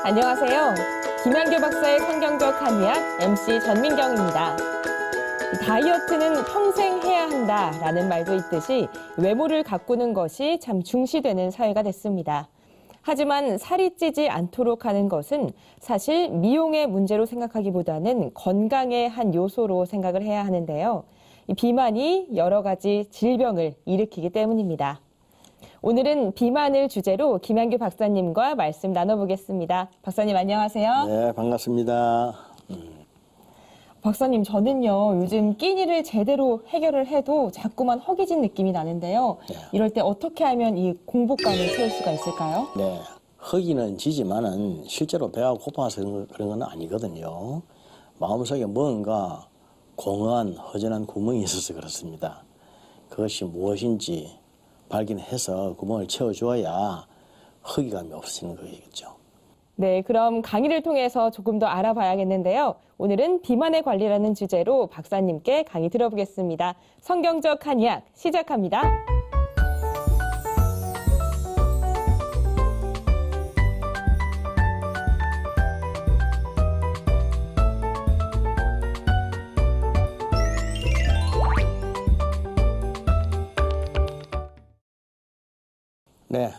안녕하세요. 김한교 박사의 성경적 한의학 MC 전민경입니다. 다이어트는 평생 해야 한다라는 말도 있듯이 외모를 가꾸는 것이 참 중시되는 사회가 됐습니다. 하지만 살이 찌지 않도록 하는 것은 사실 미용의 문제로 생각하기보다는 건강의 한 요소로 생각을 해야 하는데요. 이 비만이 여러 가지 질병을 일으키기 때문입니다. 오늘은 비만을 주제로 김한교 박사님과 말씀 나눠보겠습니다. 박사님 안녕하세요. 네, 반갑습니다. 박사님, 저는요, 요즘 끼니를 제대로 해결을 해도 자꾸만 허기진 느낌이 나는데요. 네. 이럴 때 어떻게 하면 이 공복감을 세울 수가 있을까요? 네, 허기는 지지만은 실제로 배가 고파서 그런 건 아니거든요. 마음속에 뭔가 공허한 허전한 구멍이 있어서 그렇습니다. 그것이 무엇인지 발견해서 구멍을 채워줘야 허기감이 없어지는 거겠죠. 네, 그럼 강의를 통해서 조금 더 알아봐야겠는데요. 오늘은 비만의 관리라는 주제로 박사님께 강의 들어보겠습니다. 성경적 한의학 시작합니다. 네,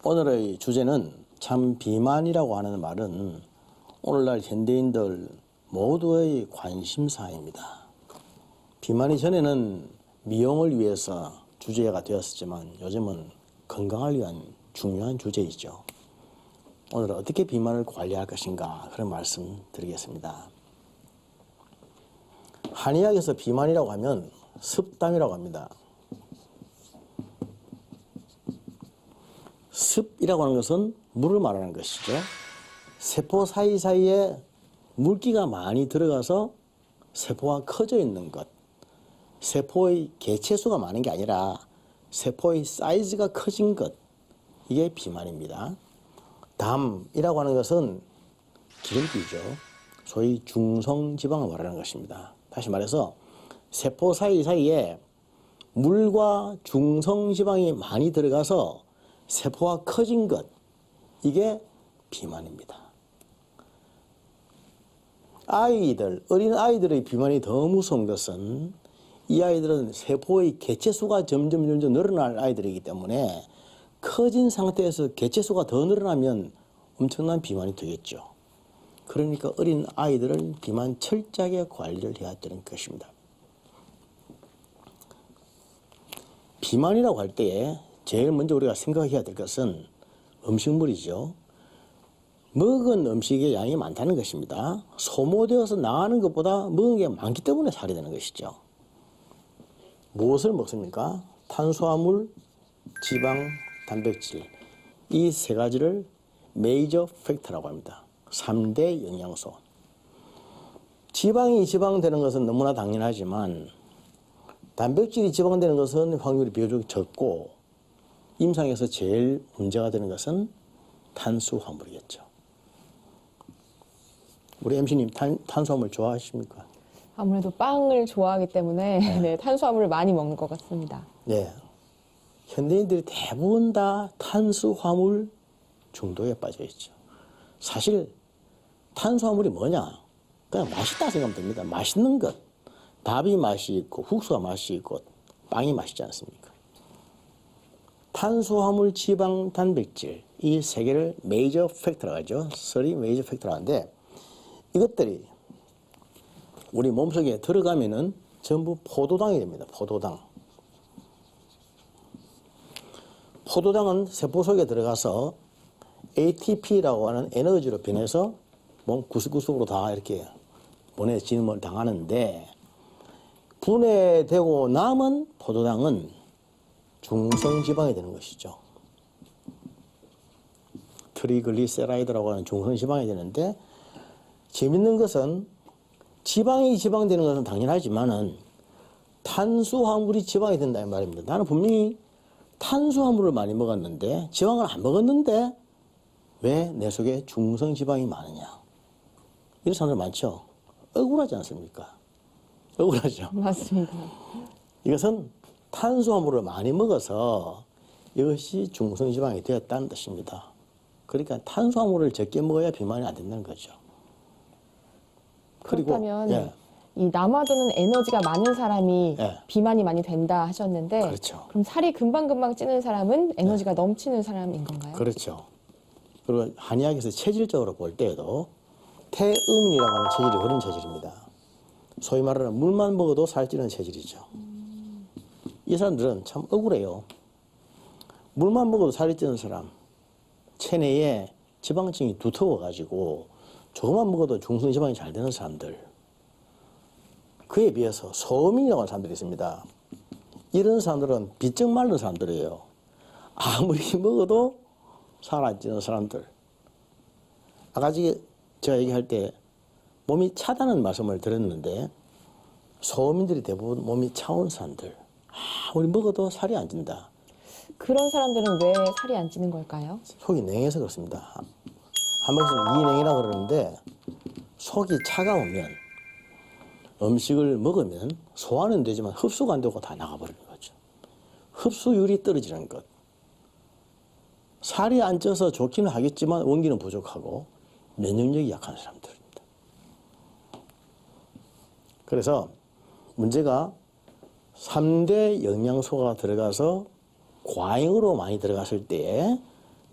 오늘의 주제는 참 비만이라고 하는 말은 오늘날 현대인들 모두의 관심사입니다. 비만이 전에는 미용을 위해서 주제가 되었었지만 요즘은 건강을 위한 중요한 주제이죠. 오늘은 어떻게 비만을 관리할 것인가 그런 말씀 드리겠습니다. 한의학에서 비만이라고 하면 습담이라고 합니다. 습이라고 하는 것은 물을 말하는 것이죠. 세포 사이사이에 물기가 많이 들어가서 세포가 커져 있는 것. 세포의 개체수가 많은 게 아니라 세포의 사이즈가 커진 것. 이게 비만입니다. 담이라고 하는 것은 기름기죠. 소위 중성지방을 말하는 것입니다. 다시 말해서 세포 사이사이에 물과 중성지방이 많이 들어가서 세포가 커진 것, 이게 비만입니다. 어린 아이들의 비만이 더 무서운 것은 이 아이들은 세포의 개체수가 점점 늘어날 아이들이기 때문에 커진 상태에서 개체수가 더 늘어나면 엄청난 비만이 되겠죠. 그러니까 어린 아이들은 비만 철저하게 관리를 해야 되는 것입니다. 비만이라고 할 때에 제일 먼저 우리가 생각해야 될 것은 음식물이죠. 먹은 음식의 양이 많다는 것입니다. 소모되어서 나가는 것보다 먹은 게 많기 때문에 살이 되는 것이죠. 무엇을 먹습니까? 탄수화물, 지방, 단백질. 이 세 가지를 메이저 팩터라고 합니다. 3대 영양소. 지방이 지방되는 것은 너무나 당연하지만 단백질이 지방되는 것은 확률이 비교적 적고 임상에서 제일 문제가 되는 것은 탄수화물이겠죠. 우리 MC님 탄수화물 좋아하십니까? 아무래도 빵을 좋아하기 때문에 네, 탄수화물을 많이 먹는 것 같습니다. 네. 현대인들이 대부분 다 탄수화물 중독에 빠져 있죠. 사실 탄수화물이 뭐냐? 그냥 맛있다 생각하면 됩니다. 맛있는 것. 밥이 맛이 있고 국수가 맛이 있고 빵이 맛있지 않습니까? 탄수화물, 지방, 단백질 이 세 개를 메이저 팩터라고 하죠. 3 메이저 팩터라고 하는데 이것들이 우리 몸속에 들어가면은 전부 포도당이 됩니다. 포도당. 포도당은 세포 속에 들어가서 ATP라고 하는 에너지로 변해서 몸 구석구석으로 다 이렇게 보내짐을 당하는데 분해되고 남은 포도당은 중성지방이 되는 것이죠. 트리글리세라이드라고 하는 중성지방이 되는데 재밌는 것은 지방이 지방되는 것은 당연하지만은 탄수화물이 지방이 된다는 말입니다. 나는 분명히 탄수화물을 많이 먹었는데 지방을 안 먹었는데 왜 내 속에 중성지방이 많으냐. 이런 사람들 많죠. 억울하지 않습니까? 억울하죠. 맞습니다. 이것은 탄수화물을 많이 먹어서 이것이 중성지방이 되었다는 뜻입니다. 그러니까 탄수화물을 적게 먹어야 비만이 안 된다는 거죠. 그리고 그렇다면 예, 이 남아도는 에너지가 많은 사람이 예. 비만이 많이 된다 하셨는데 그렇죠. 그럼 살이 금방금방 찌는 사람은 에너지가 넘치는 사람인 건가요? 그렇죠. 그리고 한의학에서 체질적으로 볼 때에도 태음인이라고 하는 체질이 그런 체질입니다. 소위 말하는 물만 먹어도 살찌는 체질이죠. 이 사람들은 참 억울해요. 물만 먹어도 살이 찌는 사람, 체내에 지방층이 두터워가지고 조금만 먹어도 중성지방이 잘 되는 사람들, 그에 비해서 소음인이라고 하는 사람들이 있습니다. 이런 사람들은 비쩍 마른 사람들이에요. 아무리 먹어도 살 안 찌는 사람들. 아까 제가 얘기할 때 몸이 차다는 말씀을 드렸는데 소음인들이 대부분 몸이 차온 사람들. 아무리 먹어도 살이 안 찐다. 그런 사람들은 왜 살이 안 찌는 걸까요? 속이 냉해서 그렇습니다. 한국에서는 이냉이라고 그러는데 속이 차가우면 음식을 먹으면 소화는 되지만 흡수가 안 되고 다 나가버리는 거죠. 흡수율이 떨어지는 것. 살이 안 쪄서 좋기는 하겠지만 원기는 부족하고 면역력이 약한 사람들입니다. 그래서 문제가 3대 영양소가 들어가서 과잉으로 많이 들어갔을 때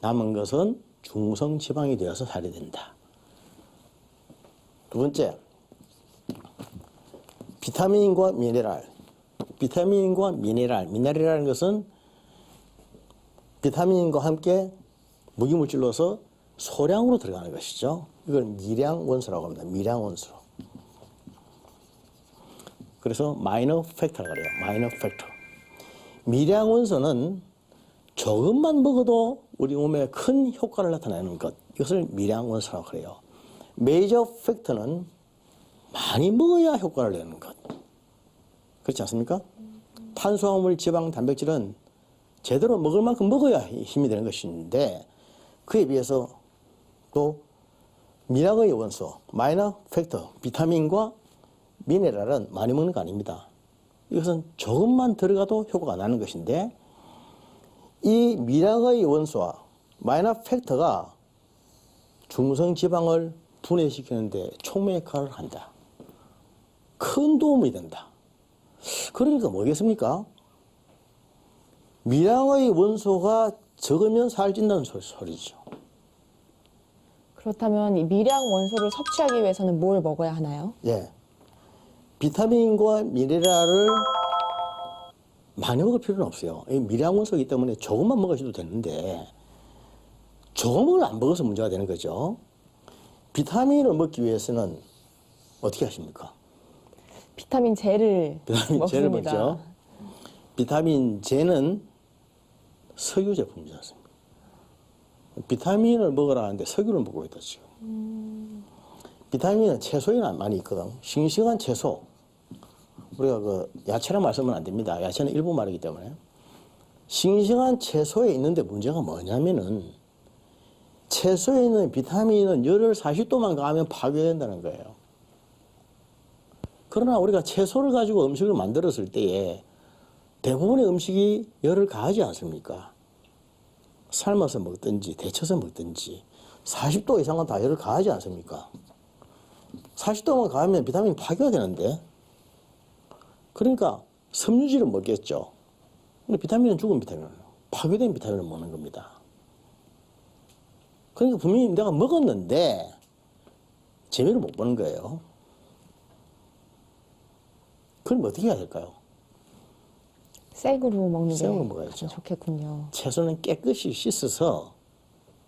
남은 것은 중성지방이 되어서 살이 된다. 두 번째, 비타민과 미네랄. 비타민과 미네랄이라는 것은 비타민과 함께 무기물질로서 소량으로 들어가는 것이죠. 이걸 미량 원소라고 합니다. 미량 원소. 그래서 마이너 팩터라고 그래요. 마이너 팩터. 미량 원소는 조금만 먹어도 우리 몸에 큰 효과를 나타내는 것. 이것을 미량 원소라고 그래요. 메이저 팩터는 많이 먹어야 효과를 내는 것. 그렇지 않습니까? 탄수화물, 지방, 단백질은 제대로 먹을 만큼 먹어야 힘이 되는 것인데 그에 비해서 또 미량의 원소, 마이너 팩터, 비타민과 미네랄은 많이 먹는 거 아닙니다. 이것은 조금만 들어가도 효과가 나는 것인데 이 미량의 원소와 마이너 팩터가 중성지방을 분해시키는데 촉매 역할을 한다. 큰 도움이 된다. 그러니까 뭐겠습니까? 미량의 원소가 적으면 살찐다는 소리죠. 그렇다면 이 미량 원소를 섭취하기 위해서는 뭘 먹어야 하나요? 예. 비타민과 미네랄을 많이 먹을 필요는 없어요. 이 미량 원소이기 때문에 조금만 먹으셔도 되는데 조금을 안 먹어서 문제가 되는 거죠. 비타민을 먹기 위해서는 어떻게 하십니까? 비타민 J를 비타민 J를 먹습니다. 먹죠. 비타민 J는 석유 제품이지 않습니까? 비타민을 먹으라 하는데 석유를 먹고 있다 지금. 비타민은 채소에는 많이 있거든. 싱싱한 채소. 우리가 그 야채란 말씀은 안 됩니다. 야채는 일부 말이기 때문에. 싱싱한 채소에 있는데 문제가 뭐냐면은 채소에 있는 비타민은 열을 40도만 가하면 파괴된다는 거예요. 그러나 우리가 채소를 가지고 음식을 만들었을 때에 대부분의 음식이 열을 가하지 않습니까? 삶아서 먹든지 데쳐서 먹든지 40도 이상은 다 열을 가하지 않습니까? 40도만 가하면 비타민이 파괴가 되는데 그러니까 섬유질을 먹겠죠. 근데 비타민은 죽은 비타민을 파괴된 비타민을 먹는 겁니다. 그러니까 분명히 내가 먹었는데 재미를 못 보는 거예요. 그럼 어떻게 해야 될까요? 생으로 먹는 게 생으로 먹어야죠. 좋겠군요. 채소는 깨끗이 씻어서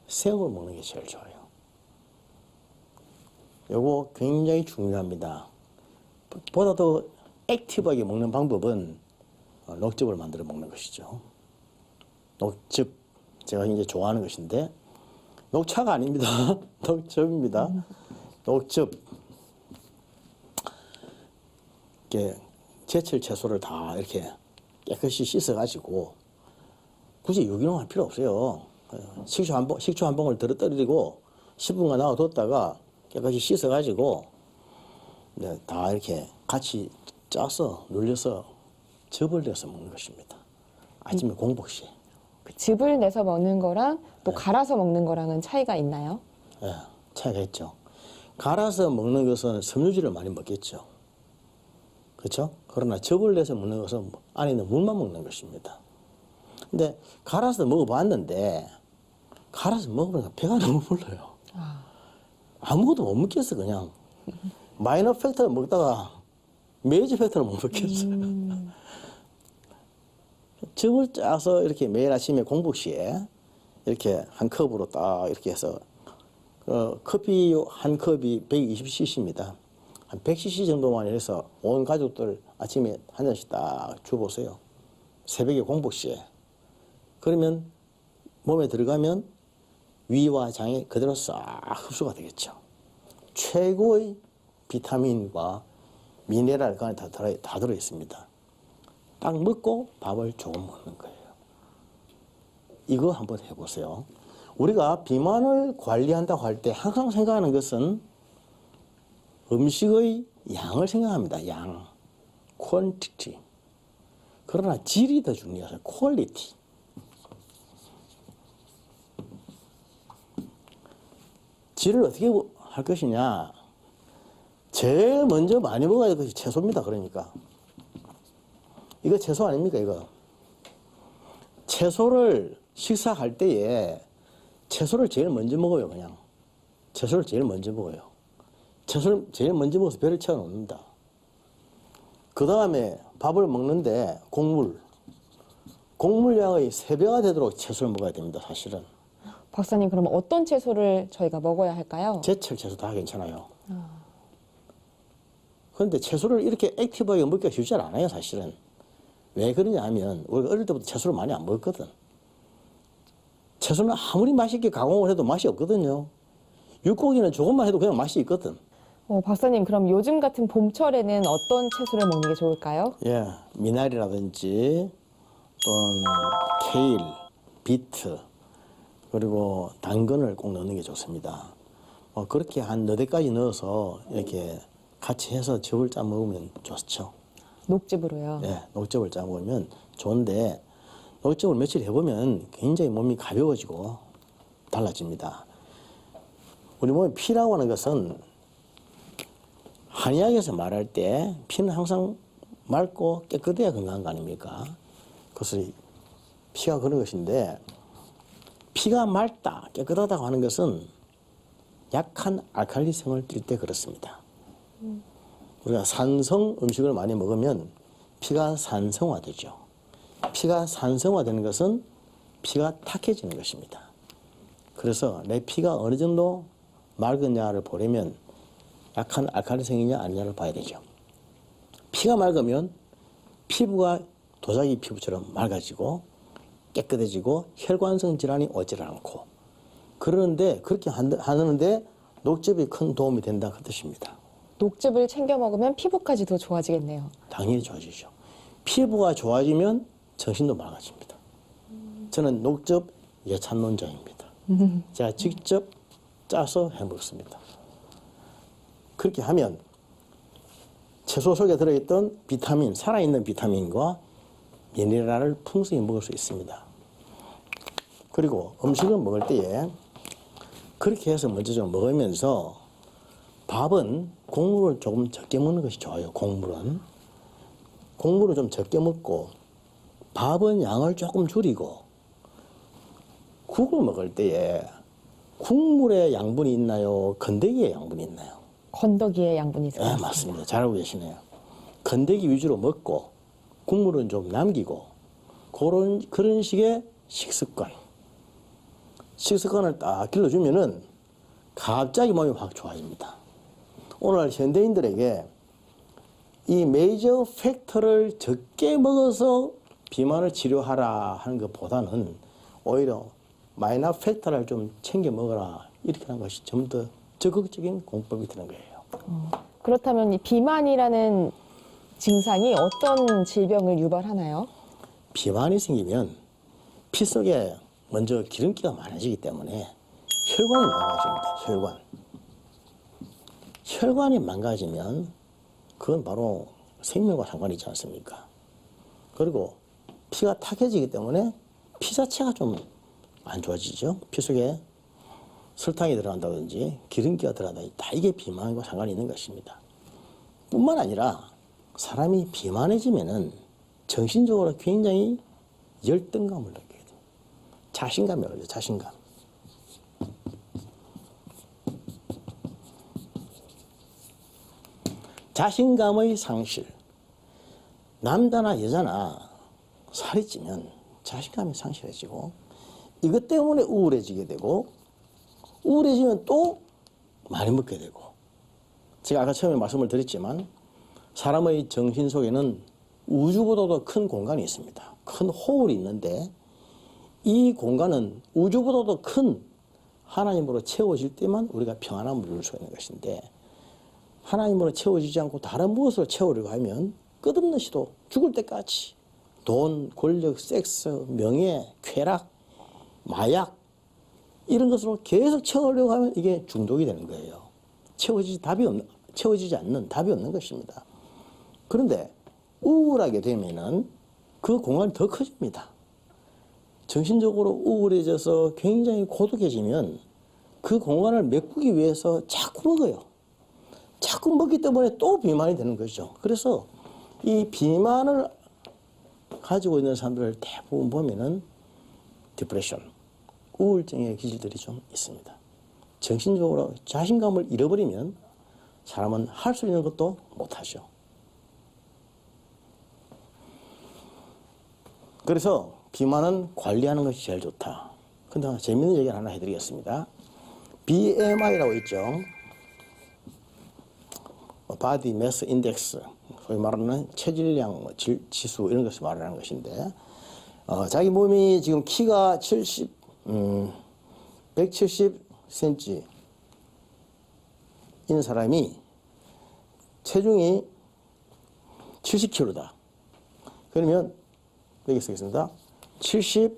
생으로 먹는 게 제일 좋아요. 요거 굉장히 중요합니다. 보다 더 액티브하게 먹는 방법은 녹즙을 만들어 먹는 것이죠. 녹즙, 제가 이제 좋아하는 것인데 녹차가 아닙니다. 녹즙입니다. 녹즙. 이렇게 제철 채소를 다 이렇게 깨끗이 씻어가지고 굳이 유기농할 필요 없어요. 식초 한 봉을 떨어뜨리고 10분간 놔뒀다가 깨끗이 씻어가지고 다 이렇게 같이 짜서 눌려서 즙을 내서 먹는 것입니다. 아침에 공복 시에. 그 즙을 내서 먹는 거랑 또 갈아서 먹는 거랑은 차이가 있나요? 예, 차이가 있죠. 갈아서 먹는 것은 섬유질을 많이 먹겠죠. 그렇죠? 그러나 즙을 내서 먹는 것은 안에 있는 물만 먹는 것입니다. 근데 갈아서 먹어봤는데 갈아서 먹으니까 배가 너무 불러요. 아무것도 못 먹겠어 그냥. 마이너 팩터를 먹다가 메이저 팩터를 못 먹겠어요. 즙을 짜서 이렇게 매일 아침에 공복 시에 이렇게 한 컵으로 딱 이렇게 해서 커피 한 컵이 120cc입니다. 한 100cc 정도만 해서 온 가족들 아침에 한 잔씩 딱 줘보세요. 새벽에 공복 시에. 그러면 몸에 들어가면 위와 장에 그대로 싹 흡수가 되겠죠. 최고의 비타민과 미네랄 그 안에 다 들어있습니다. 딱 먹고 밥을 조금 먹는 거예요. 이거 한번 해보세요. 우리가 비만을 관리한다고 할 때 항상 생각하는 것은 음식의 양을 생각합니다. 양, quantity. 그러나 질이 더 중요해요. quality. 질을 어떻게 할 것이냐. 제일 먼저 많이 먹어야 될 것이 채소입니다. 그러니까. 이거 채소 아닙니까, 이거? 채소를 식사할 때에 채소를 제일 먼저 먹어요, 그냥. 채소를 제일 먼저 먹어요. 채소를 제일 먼저 먹어서 배를 채워 놓는다. 그 다음에 밥을 먹는데 곡물량의 3배가 되도록 채소를 먹어야 됩니다, 사실은. 박사님, 그럼 어떤 채소를 저희가 먹어야 할까요? 제철 채소 다 괜찮아요. 그런데 채소를 이렇게 액티브하게 먹기가 쉽지 않아요, 사실은. 왜 그러냐 하면 우리가 어릴 때부터 채소를 많이 안 먹었거든. 채소는 아무리 맛있게 가공을 해도 맛이 없거든요. 육고기는 조금만 해도 그냥 맛이 있거든. 박사님, 그럼 요즘 같은 봄철에는 어떤 채소를 먹는 게 좋을까요? 예, 미나리라든지 또는 케일, 비트, 그리고 당근을 꼭 넣는 게 좋습니다. 그렇게 한 4대까지 넣어서 이렇게 같이 해서 즙을 짜 먹으면 좋죠. 녹즙으로요? 예, 녹즙을 짜 먹으면 좋은데 녹즙을 며칠 해보면 굉장히 몸이 가벼워지고 달라집니다. 우리 몸에 피라고 하는 것은 한의학에서 말할 때 피는 항상 맑고 깨끗해야 건강한 거 아닙니까? 그래서 피가 그런 것인데 피가 맑다, 깨끗하다고 하는 것은 약한 알칼리성을 띨 때 그렇습니다. 우리가 산성 음식을 많이 먹으면 피가 산성화되죠. 피가 산성화되는 것은 피가 탁해지는 것입니다. 그래서 내 피가 어느 정도 맑으냐를 보려면 약한 알칼리성이냐 아니냐를 봐야 되죠. 피가 맑으면 피부가 도자기 피부처럼 맑아지고 깨끗해지고 혈관성 질환이 오질 않고 그러는데 그렇게 하는데 녹즙이 큰 도움이 된다 그 뜻입니다. 녹즙을 챙겨 먹으면 피부까지 더 좋아지겠네요. 당연히 좋아지죠. 피부가 좋아지면 정신도 맑아집니다. 저는 녹즙 예찬론자입니다. 제가 직접 짜서 해먹습니다. 그렇게 하면 채소 속에 들어있던 비타민, 살아있는 비타민과 미네랄을 풍성히 먹을 수 있습니다. 그리고 음식을 먹을 때에 그렇게 해서 먼저 좀 먹으면서 밥은 곡물을 조금 적게 먹는 것이 좋아요. 곡물은 좀 적게 먹고 밥은 양을 조금 줄이고 국을 먹을 때에 국물에 양분이 있나요? 건더기에 양분이 있나요? 건더기에 양분이 있어요. 네, 맞습니다. 잘 알고 계시네요. 건더기 위주로 먹고 국물은 좀 남기고 그런 식의 식습관을 딱 길러주면은 갑자기 몸이 확 좋아집니다. 오늘 현대인들에게 이 메이저 팩터를 적게 먹어서 비만을 치료하라 하는 것보다는 오히려 마이너 팩터를 좀 챙겨 먹어라 이렇게 하는 것이 좀 더 적극적인 공법이 되는 거예요. 그렇다면 이 비만이라는 증상이 어떤 질병을 유발하나요? 비만이 생기면 피 속에 먼저 기름기가 많아지기 때문에 혈관이 망가집니다. 혈관이 망가지면 그건 바로 생명과 상관이 있지 않습니까? 그리고 피가 탁해지기 때문에 피 자체가 좀 안 좋아지죠. 피 속에 설탕이 들어간다든지 기름기가 들어간다든지 다 이게 비만과 상관이 있는 것입니다. 뿐만 아니라 사람이 비만해지면은 정신적으로 굉장히 열등감을 느끼게 돼요. 자신감이 올라요. 자신감. 자신감의 상실. 남자나 여자나 살이 찌면 자신감이 상실해지고 이것 때문에 우울해지게 되고 우울해지면 또 많이 먹게 되고 제가 아까 처음에 말씀을 드렸지만 사람의 정신 속에는 우주보다도 큰 공간이 있습니다. 큰 호울이 있는데 이 공간은 우주보다도 큰 하나님으로 채워질 때만 우리가 평안함을 누릴 수가 있는 것인데 하나님으로 채워지지 않고 다른 무엇으로 채우려고 하면 끝없는 시도 죽을 때까지 돈, 권력, 섹스, 명예, 쾌락, 마약 이런 것으로 계속 채우려고 하면 이게 중독이 되는 거예요. 채워지지 않는 답이 없는 것입니다. 그런데 우울하게 되면은 그 공간이 더 커집니다. 정신적으로 우울해져서 굉장히 고독해지면 그 공간을 메꾸기 위해서 자꾸 먹어요. 자꾸 먹기 때문에 또 비만이 되는 거죠. 그래서 이 비만을 가지고 있는 사람들을 대부분 보면은 디프레션, 우울증의 기질들이 좀 있습니다. 정신적으로 자신감을 잃어버리면 사람은 할 수 있는 것도 못하죠. 그래서 비만은 관리하는 것이 제일 좋다. 근데 재밌는 얘기를 하나 해드리겠습니다. BMI라고 있죠. 바디 매스 인덱스, 소위 말하는 체질량 지수 이런 것을 말하는 것인데 자기 몸이 지금 키가 170cm 있는 사람이 체중이 70kg다. 그러면 여기 쓰겠습니다. 70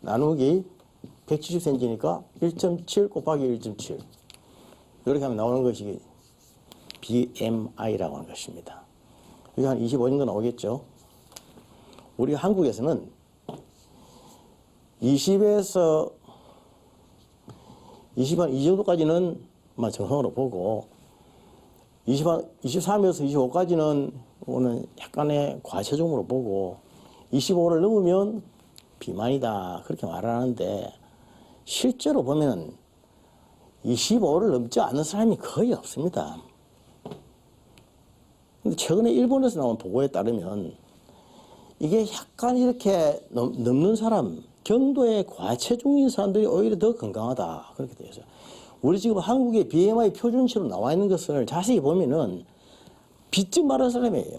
나누기 170cm니까 1.7 곱하기 1.7 이렇게 하면 나오는 것이 BMI라고 하는 것입니다. 여기 한 25 정도 나오겠죠. 우리 한국에서는 20에서 이 정도까지는 정상으로 보고 23에서 25까지는 오늘 약간의 과체중으로 보고 25를 넘으면 비만이다 그렇게 말하는데 실제로 보면 25를 넘지 않는 사람이 거의 없습니다. 근데 최근에 일본에서 나온 보고에 따르면 이게 약간 이렇게 넘는 사람, 경도의 과체중인 사람들이 오히려 더 건강하다 그렇게 되어 있어요. 우리 지금 한국의 BMI 표준치로 나와 있는 것을 자세히 보면은 빚집 마른 사람이에요.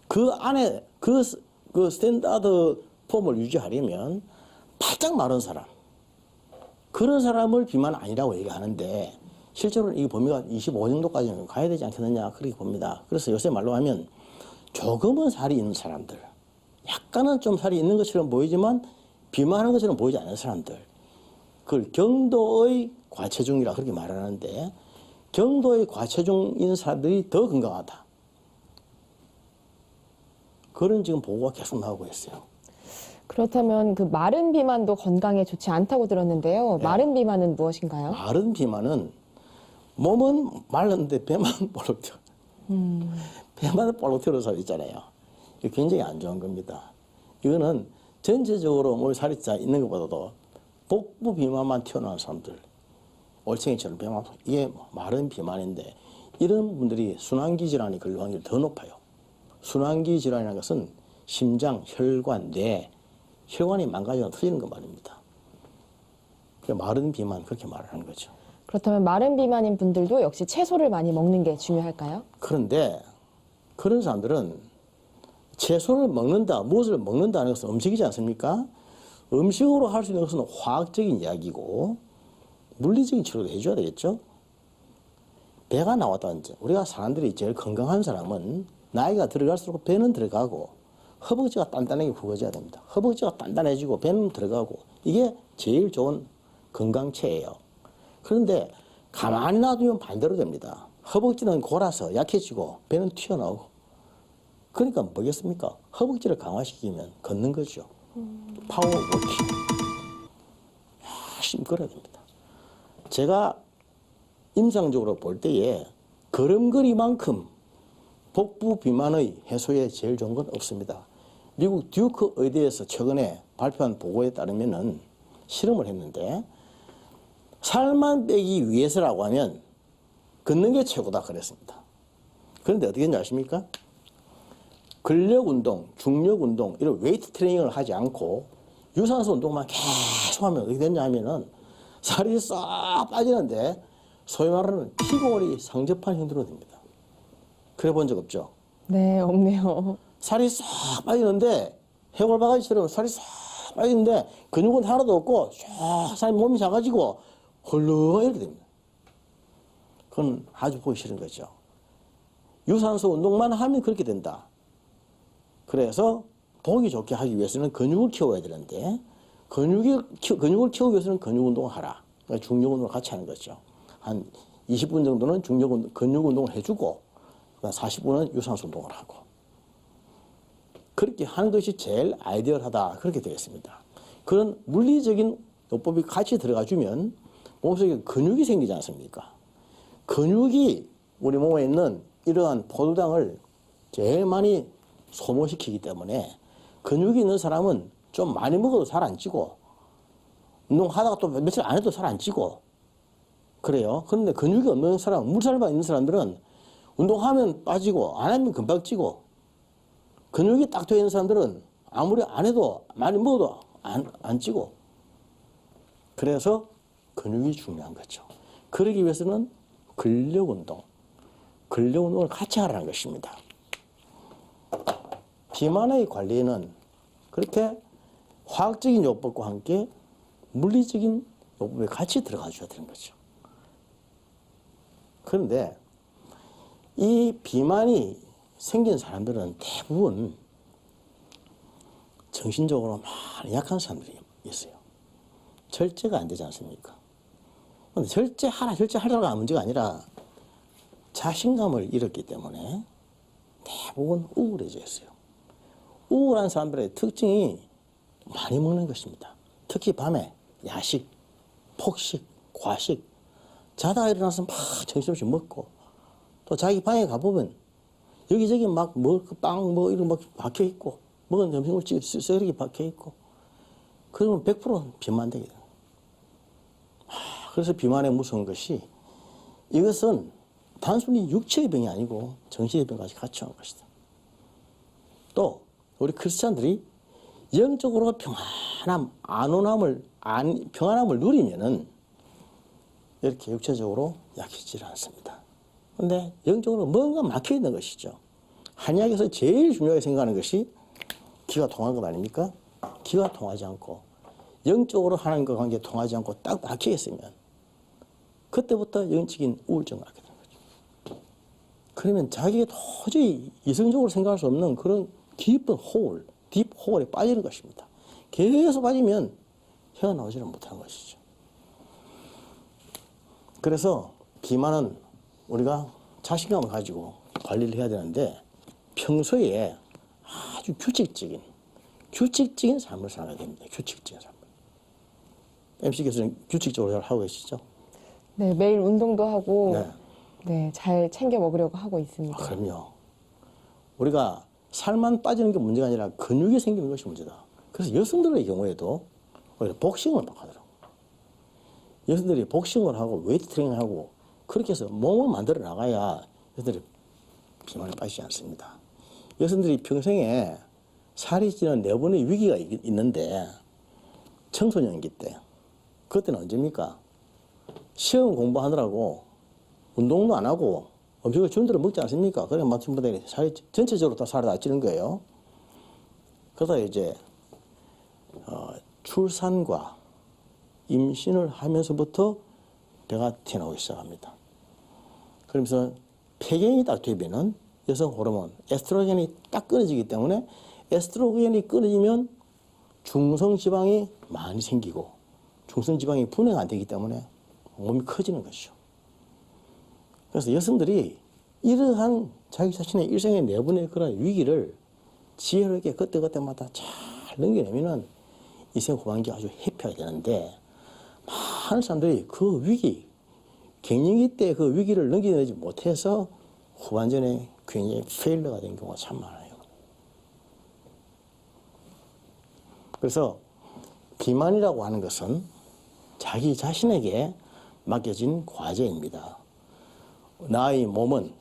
그 안에 그 스탠다드 폼을 유지하려면 바짝 마른 사람, 그런 사람을 비만 아니라고 얘기하는데 실제로는 이 범위가 25 정도까지는 가야 되지 않겠느냐 그렇게 봅니다. 그래서 요새 말로 하면 조금은 살이 있는 사람들, 약간은 좀 살이 있는 것처럼 보이지만 비만한 것처럼 보이지 않는 사람들, 그걸 경도의 과체중이라 그렇게 말하는데 경도의 과체중인 사람들이 더 건강하다. 그런 지금 보고가 계속 나오고 있어요. 그렇다면 그 마른 비만도 건강에 좋지 않다고 들었는데요. 네. 마른 비만은 무엇인가요? 마른 비만은 몸은 말랐는데 배만 볼록 튀어. 배만 볼록 튀어서 있잖아요. 이거 굉장히 안 좋은 겁니다. 이거는 전체적으로 몸에 살이 짜 있는 것보다도 복부 비만만 튀어나온 사람들, 올챙이처럼 배만, 이게 마른 비만인데 이런 분들이 순환기 질환이 걸릴 확률이 더 높아요. 순환기 질환이라는 것은 심장, 혈관, 뇌, 혈관이 망가져서 터지는 것 말입니다. 마른 비만 그렇게 말하는 거죠. 그렇다면 마른 비만인 분들도 역시 채소를 많이 먹는 게 중요할까요? 그런데 그런 사람들은 채소를 먹는다, 무엇을 먹는다는 것은 음식이지 않습니까? 음식으로 할 수 있는 것은 화학적인 이야기고 물리적인 치료도 해줘야 되겠죠? 배가 나왔다든지 우리가 사람들이 제일 건강한 사람은 나이가 들어갈수록 배는 들어가고 허벅지가 단단하게 굵어져야 됩니다. 허벅지가 단단해지고 배는 들어가고 이게 제일 좋은 건강체예요. 그런데 가만히 놔두면 반대로 됩니다. 허벅지는 골아서 약해지고 배는 튀어나오고 그러니까 뭐겠습니까? 허벅지를 강화시키면 걷는 거죠. 파워워킹. 열심히 걸어야 됩니다. 제가 임상적으로 볼 때에 걸음걸이만큼 복부 비만의 해소에 제일 좋은 건 없습니다. 미국 듀크 의대에서 최근에 발표한 보고에 따르면은 실험을 했는데 살만 빼기 위해서라고 하면 걷는 게 최고다 그랬습니다. 그런데 어떻게 했는지 아십니까? 근력 운동, 중력 운동, 이런 웨이트 트레이닝을 하지 않고 유산소 운동만 계속 하면 어떻게 되냐 하면은 살이 싹 빠지는데 소위 말하는 피골이 상접한 형태로 됩니다. 그래 본 적 없죠? 네, 없네요. 살이 싹 빠지는데 해골바가지처럼 살이 싹 빠지는데 근육은 하나도 없고 쫙 사람 몸이 작아지고 헐렁 이렇게 됩니다. 그건 아주 보기 싫은 거죠. 유산소 운동만 하면 그렇게 된다. 그래서 보기 좋게 하기 위해서는 근육을 키워야 되는데 근육을 키우기 위해서는 근육 운동을 하라. 그러니까 중력 운동을 같이 하는 거죠. 한 20분 정도는 근육 운동을 해주고 40분은 유산소 운동을 하고 그렇게 하는 것이 제일 아이디얼하다. 그렇게 되겠습니다. 그런 물리적인 요법이 같이 들어가 주면 몸속에 근육이 생기지 않습니까? 근육이 우리 몸에 있는 이러한 포도당을 제일 많이 소모시키기 때문에 근육이 있는 사람은 좀 많이 먹어도 살 안 찌고 운동하다가 또 며칠 안 해도 살 안 찌고 그래요. 그런데 근육이 없는 사람, 물살만 있는 사람들은 운동하면 빠지고 안 하면 금방 찌고 근육이 딱 되어 있는 사람들은 아무리 안 해도 많이 먹어도 안 찌고 그래서 근육이 중요한 거죠. 그러기 위해서는 근력 운동을 같이 하라는 것입니다. 비만의 관리는 그렇게 화학적인 요법과 함께 물리적인 요법에 같이 들어가 줘야 되는 거죠. 그런데 이 비만이 생긴 사람들은 대부분 정신적으로 많이 약한 사람들이 있어요. 절제가 안 되지 않습니까? 근데 절제하라가 문제가 아니라 자신감을 잃었기 때문에 대부분 우울해져 있어요. 우울한 사람들의 특징이 많이 먹는 것입니다. 특히 밤에 야식, 폭식, 과식, 자다가 일어나서 막 정신없이 먹고 또 자기 방에 가보면 여기저기 막 빵 이런 거 박혀 있고 먹은 음식물 쓰레기 박혀 있고 그러면 100% 비만되게 돼요. 그래서 비만의 무서운 것이 이것은 단순히 육체의 병이 아니고 정신의 병까지 같이 온 것이다. 또 우리 크리스찬들이 영적으로 평안함을 누리면은 이렇게 육체적으로 약해지지 않습니다. 그런데 영적으로 뭔가 막혀 있는 것이죠. 한약에서 제일 중요하게 생각하는 것이 기가 통한 것 아닙니까? 기가 통하지 않고 영적으로 하나님과 관계 통하지 않고 딱 막혀 있으면 그때부터 영적인 우울증을 갖게 되는 거죠. 그러면 자기가 도저히 이성적으로 생각할 수 없는 그런 깊은 호울, 딥 호울에 빠지는 것입니다. 계속 빠지면 헤어나오지를 못하는 것이죠. 그래서 비만은 우리가 자신감을 가지고 관리를 해야 되는데 평소에 아주 규칙적인 삶을 살아야 됩니다. 규칙적인 삶. MC께서는 규칙적으로 잘 하고 계시죠? 네, 매일 운동도 하고 네. 네, 잘 챙겨 먹으려고 하고 있습니다. 그럼요. 우리가 살만 빠지는 게 문제가 아니라 근육이 생기는 것이 문제다. 그래서 여성들의 경우에도 오히려 복싱을 막 하더라고요. 여성들이 복싱을 하고 웨이트 트레이닝을 하고 그렇게 해서 몸을 만들어 나가야 여성들이 비만에 빠지지 않습니다. 여성들이 평생에 살이 찌는 4번의 위기가 있는데 청소년기 때 그때는 언제입니까? 시험 공부하느라고 운동도 안 하고 음식을 주는 대로 먹지 않습니까? 그래 마침부터 살이 전체적으로 다 살이 다 찌는 거예요. 그러다 이제 출산과 임신을 하면서부터 배가 튀어나오기 시작합니다. 그러면서 폐경이 딱 되면은 여성 호르몬 에스트로겐이 딱 끊어지기 때문에 에스트로겐이 끊어지면 중성지방이 많이 생기고 중성지방이 분해가 안 되기 때문에 몸이 커지는 것이죠. 그래서 여성들이 이러한 자기 자신의 일생의 4번의 그런 위기를 지혜롭게 그때그때마다 잘 잘 넘겨내면은 인생 후반기 아주 해피하게 되는데 많은 사람들이 그 위기, 갱년기 때 그 위기를 넘겨내지 못해서 후반전에 굉장히 페일러가 된 경우가 참 많아요. 그래서 비만이라고 하는 것은 자기 자신에게 맡겨진 과제입니다. 나의 몸은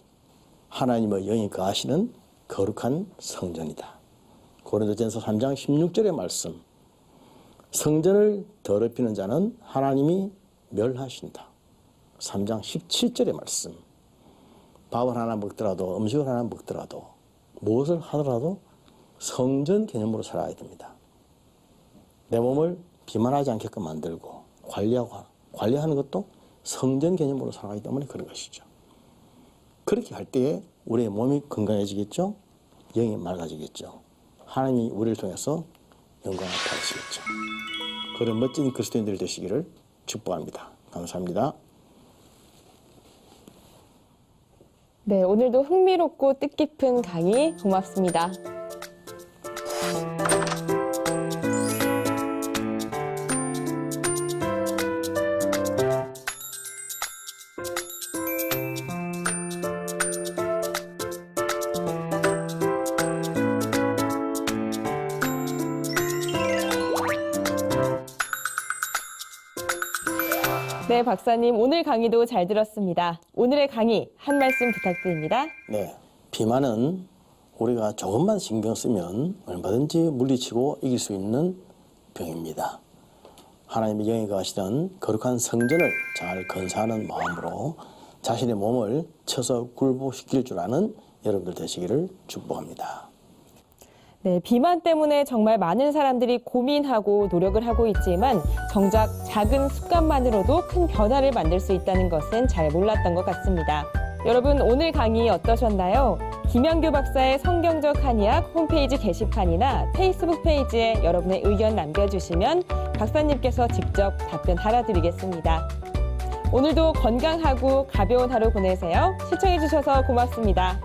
하나님의 영이 거하시는 거룩한 성전이다. 고린도전서 3장 16절의 말씀. 성전을 더럽히는 자는 하나님이 멸하신다. 3장 17절의 말씀. 밥을 하나 먹더라도 음식을 하나 먹더라도 무엇을 하더라도 성전 개념으로 살아야 됩니다. 내 몸을 비만하지 않게끔 만들고 관리하는 것도 성전 개념으로 살아가기 때문에 그런 것이죠. 그렇게 할 때에 우리의 몸이 건강해지겠죠. 영이 맑아지겠죠. 하나님이 우리를 통해서 영광을 받으시겠죠. 그런 멋진 그리스도인들 되시기를 축복합니다. 감사합니다. 네, 오늘도 흥미롭고 뜻깊은 강의 고맙습니다. 네, 박사님, 오늘 강의도 잘 들었습니다. 오늘의 강의 한 말씀 부탁드립니다. 네, 비만은 우리가 조금만 신경 쓰면 얼마든지 물리치고 이길 수 있는 병입니다. 하나님의 영이 거하시는 거룩한 성전을 잘 건사하는 마음으로 자신의 몸을 쳐서 굴복시킬 줄 아는 여러분들 되시기를 축복합니다. 네, 비만 때문에 정말 많은 사람들이 고민하고 노력을 하고 있지만 정작 작은 습관만으로도 큰 변화를 만들 수 있다는 것은 잘 몰랐던 것 같습니다. 여러분, 오늘 강의 어떠셨나요? 김양규 박사의 성경적 한의학 홈페이지 게시판이나 페이스북 페이지에 여러분의 의견 남겨주시면 박사님께서 직접 답변 달아드리겠습니다. 오늘도 건강하고 가벼운 하루 보내세요. 시청해주셔서 고맙습니다.